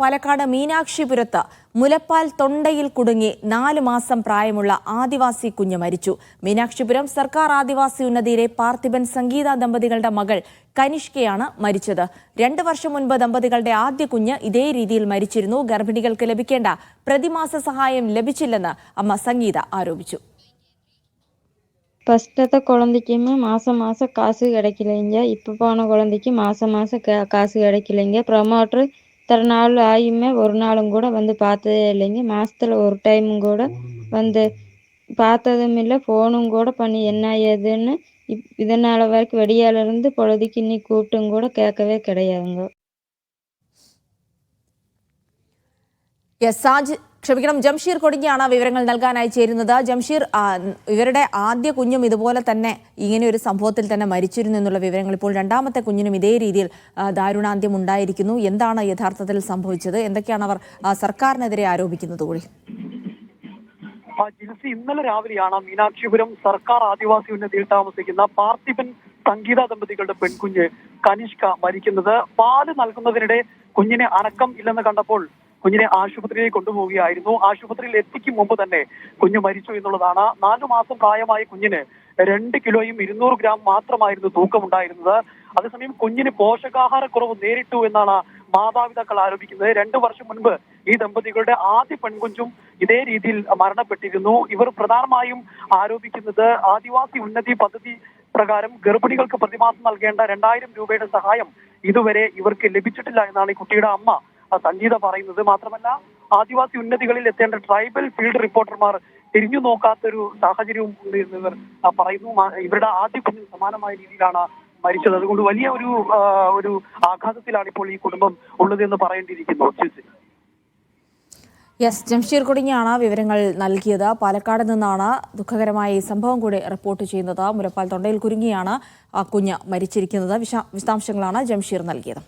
പാലക്കാട് മീനാക്ഷിപുരത്ത് മുലപ്പാൽ തൊണ്ടയിൽ കുടുങ്ങി 4 മാസം പ്രായമുള്ള ആദിവാസി കുഞ്ഞ് മരിച്ചു. മീനാക്ഷിപുരം സർക്കാർ ആദിവാസി ഉന്നതിയിലെ പാർത്ഥിബൻ സംഗീത ദമ്പതികളുടെ മകൾ കനിഷ്കയാണ് മരിച്ചത്. 2 വർഷം മുൻപ് ദമ്പതികളുടെ ആദ്യ കുഞ്ഞ് ഇതേ രീതിയിൽ മരിച്ചിരുന്നു. ഗർഭിണികൾക്ക് ലഭിക്കേണ്ട പ്രതിമാസ സഹായം ലഭിച്ചില്ലെന്ന് അമ്മ സംഗീത ആരോപിച്ചു. ஃபஸ்ட்டத்த குழந்தைக்குமே மாதம் காசு கிடைக்கலைங்க. இப்போ போன குழந்தைக்கு மாதம் காசு கிடைக்கலைங்க. ப்ரமோட்டர் இத்தனை நாள் ஆகியுமே ஒரு நாளும் கூட வந்து பார்த்ததே இல்லைங்க. மாதத்தில் ஒரு டைமும் கூட வந்து பார்த்ததும் இல்லை. ஃபோனும் கூட பண்ணி என்ன ஏதுன்னு இதனால் வரைக்கும் வெடியாலிருந்து பொழுதுக்கு இன்னைக்கு கூப்பிட்டும் கூட கேட்கவே கிடையாதுங்க. ജംഷീർ കൊടിഞ്ഞാണ് വിവരങ്ങൾ നൽകാനായി ചേരുന്നത്. ജംഷീർ, ഇവരുടെ ആദ്യ കുഞ്ഞും ഇതുപോലെ തന്നെ ഇങ്ങനെ ഒരു സംഭവത്തിൽ തന്നെ മരിച്ചിരുന്നു എന്നുള്ള വിവരങ്ങൾ. ഇപ്പോൾ രണ്ടാമത്തെ കുഞ്ഞിനും ഇതേ രീതിയിൽ ദാരുണാന്ത്യം ഉണ്ടായിരിക്കുന്നു. എന്താണ് യഥാർത്ഥത്തിൽ സംഭവിച്ചത്? എന്തൊക്കെയാണ് അവർ സർക്കാരിനെതിരെ ആരോപിക്കുന്നത് കൂടി? ഇന്നലെ രാവിലെയാണ് മീനാക്ഷിപുരം സർക്കാർ ആദിവാസി ഉന്നതിയിൽ താമസിക്കുന്ന പാർത്ഥിബൻ സംഗീത ദമ്പതികളുടെ പെൺകുഞ്ഞ് കനിഷ്ക മരിക്കുന്നത്. പാല് നൽകുന്നതിനിടെ കുഞ്ഞിന് അനക്കം ഇല്ലെന്ന് കണ്ടപ്പോൾ കുഞ്ഞിനെ ആശുപത്രിയിൽ കൊണ്ടുപോവുകയായിരുന്നു. ആശുപത്രിയിൽ എത്തിക്കും മുമ്പ് തന്നെ കുഞ്ഞ് മരിച്ചു എന്നുള്ളതാണ്. 4 മാസം പ്രായമായ കുഞ്ഞിന് 2 കിലോയും 200 ഗ്രാം മാത്രമായിരുന്നു തൂക്കമുണ്ടായിരുന്നത്. അതേസമയം കുഞ്ഞിന് പോഷകാഹാരക്കുറവ് നേരിട്ടു എന്നാണ് മാതാപിതാക്കൾ ആരോപിക്കുന്നത്. 2 വർഷം മുൻപ് ഈ ദമ്പതികളുടെ ആദ്യ പെൺകുഞ്ഞും ഇതേ രീതിയിൽ മരണപ്പെട്ടിരുന്നു. ഇവർ പ്രധാനമായും ആരോപിക്കുന്നത് ആദിവാസി ഉന്നതി പദ്ധതി പ്രകാരം ഗർഭിണികൾക്ക് പ്രതിമാസം നൽകേണ്ട 2000 രൂപയുടെ സഹായം ഇതുവരെ ഇവർക്ക് ലഭിച്ചിട്ടില്ല എന്നാണ് ഈ കുട്ടിയുടെ അമ്മ സംഗീത പറയുന്നത്. മാത്രമല്ല, ആദിവാസി ഉന്നതികളിൽ എത്തേണ്ട ട്രൈബൽ ഫീൽഡ് റിപ്പോർട്ടർമാർ തിരിഞ്ഞു നോക്കാത്തൊരു സാഹചര്യവും ഉണ്ട് എന്നിവർ പറയുന്നു. ഇവരുടെ ആദ്യ കുഞ്ഞിന് സമാനമായ രീതിയിലാണ് മരിച്ചത്. അതുകൊണ്ട് വലിയ ഒരു ആഘാതത്തിലാണ് ഇപ്പോൾ ഈ കുടുംബം ഉള്ളത് എന്ന് പറയേണ്ടിയിരിക്കുന്നു. ജംഷീർ കൊടിഞ്ഞാണ് വിവരങ്ങൾ നൽകിയത്. പാലക്കാട് നിന്നാണ് ദുഃഖകരമായ ഈ സംഭവം കൂടി റിപ്പോർട്ട് ചെയ്യുന്നത്. മുലപ്പാൽ തൊണ്ടയിൽ കുരുങ്ങിയാണ് കുഞ്ഞ് മരിച്ചിരിക്കുന്നത്. വിശദാംശങ്ങളാണ് ജംഷീർ നൽകിയത്.